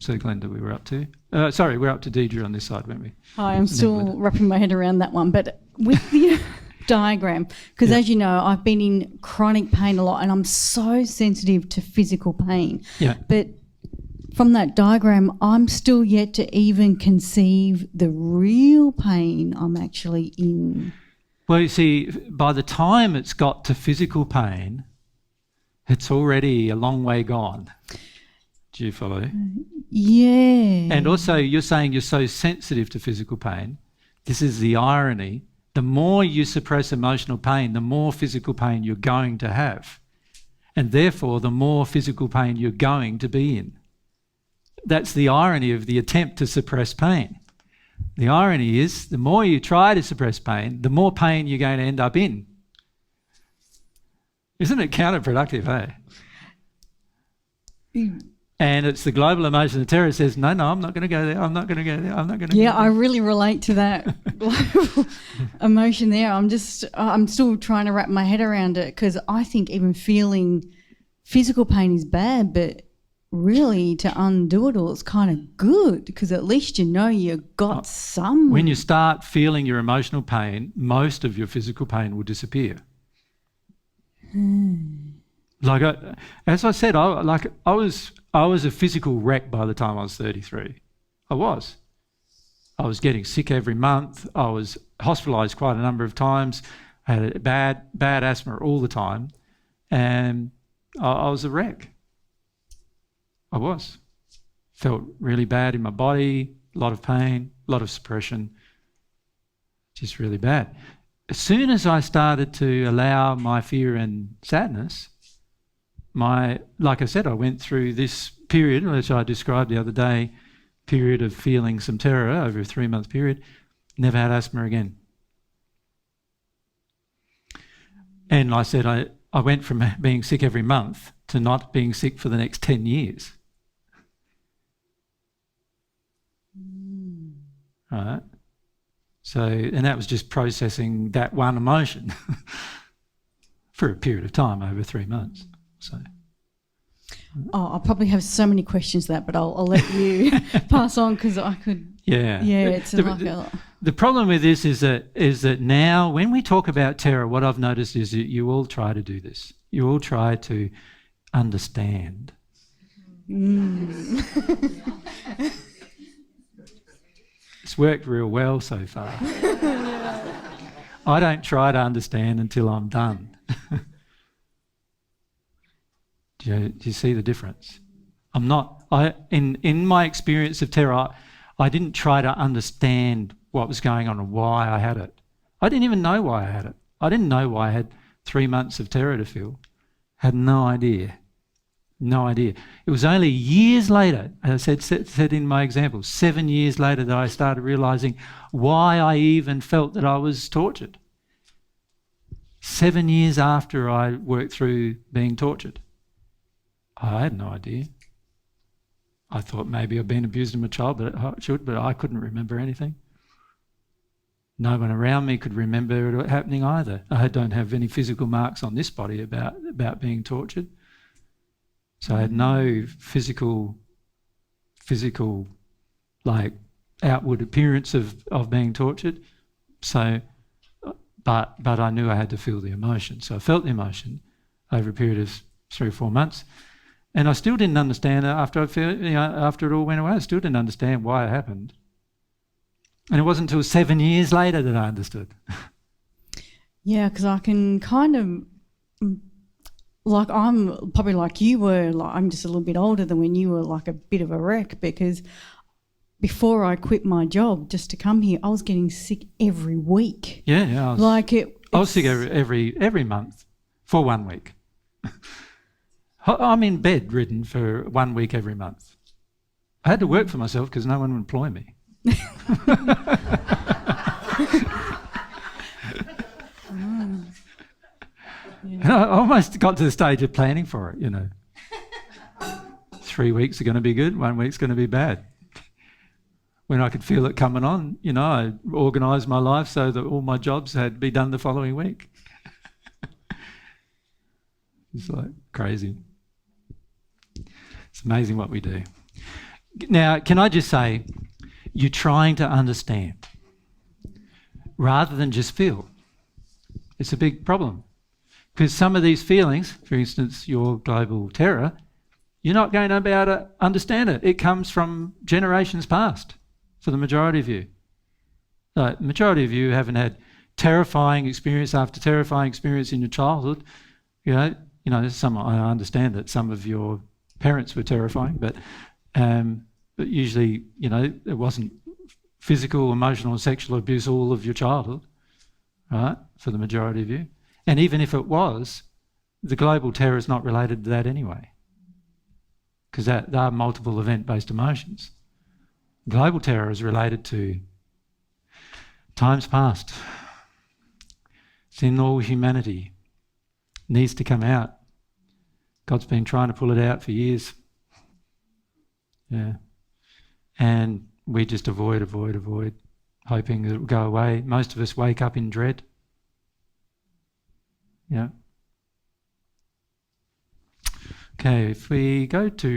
So Glenda, we were up to. We're up to Deidre on this side, weren't we? Hi, I'm still wrapping my head around that one. But with the diagram, because as you know, I've been in chronic pain a lot and I'm so sensitive to physical pain. Yeah. But from that diagram, I'm still yet to even conceive the real pain I'm actually in. Well, you see, by the time it's got to physical pain, it's already a long way gone. Do you follow? Yeah. And also, you're saying you're so sensitive to physical pain. This is the irony. The more you suppress emotional pain, the more physical pain you're going to have. And therefore, the more physical pain you're going to be in. That's the irony of the attempt to suppress pain. The irony is, the more you try to suppress pain, the more pain you're going to end up in. Isn't it counterproductive, eh? And it's the global emotion of terror says, no, I'm not going to go there, I'm not going to go there, I'm not going to go there. I really relate to that global emotion there. I'm still trying to wrap my head around it, because I think even feeling physical pain is bad, but really to undo it all, it's kind of good, because at least you know you got some. When you start feeling your emotional pain, most of your physical pain will disappear. Like as I said, I was a physical wreck by the time I was 33. I was getting sick every month. I was hospitalised quite a number of times. I had a bad asthma all the time, and I was a wreck. I felt really bad in my body, a lot of pain, a lot of suppression, just really bad. As soon as I started to allow my fear and sadness, like I said, I went through this period, which I described the other day, period of feeling some terror over a 3-month period, never had asthma again. And like I said, I went from being sick every month to not being sick for the next 10 years. Right? So, and that was just processing that one emotion for a period of time over 3 months. So. I'll probably have so many questions to that, but I'll let you pass on, because I could. Yeah. It's the problem with this is that now when we talk about terror, what I've noticed is that you all try to do this. You all try to understand. It's worked real well so far. I don't try to understand until I'm done. Do you see the difference? In my experience of terror, I didn't try to understand what was going on and why I had it. I didn't even know why I had it. I didn't know why I had 3 months of terror to feel. Had no idea. No idea. It was only years later, as I said in my example, 7 years later, that I started realising why I even felt that I was tortured. 7 years after I worked through being tortured. I had no idea. I thought maybe I'd been abused as a child, but I couldn't remember anything. No one around me could remember it happening either. I don't have any physical marks on this body about being tortured. So I had no physical like outward appearance of being tortured. So, but I knew I had to feel the emotion. So I felt the emotion over a period of 3 or 4 months. And I still didn't understand after it all went away. I still didn't understand why it happened. And it wasn't until 7 years later that I understood. Yeah, because I can kind of, like, I'm probably like you were. Like, I'm just a little bit older than when you were, like a bit of a wreck, because before I quit my job just to come here, I was getting sick every week. Yeah. I was sick every month for 1 week. I'm in bed ridden for 1 week every month. I had to work for myself because no one would employ me. And I almost got to the stage of planning for it, 3 weeks are going to be good, 1 week's going to be bad. When I could feel it coming on, I organised my life so that all my jobs had to be done the following week. It's like crazy. It's amazing what we do. Now, can I just say, you're trying to understand rather than just feel. It's a big problem. Because some of these feelings, for instance, your global terror, you're not going to be able to understand it. It comes from generations past for the majority of you. The majority of you haven't had terrifying experience after terrifying experience in your childhood. You know, some, I understand that some of your parents were terrifying, but usually, you know, it wasn't physical, emotional, and sexual abuse all of your childhood, right? For the majority of you. And even if it was, the global terror is not related to that anyway, because they are multiple event-based emotions. Global terror is related to times past. It's in all humanity. It needs to come out. God's been trying to pull it out for years. Yeah. And we just avoid, hoping that it will go away. Most of us wake up in dread. Yeah. Okay, if we go to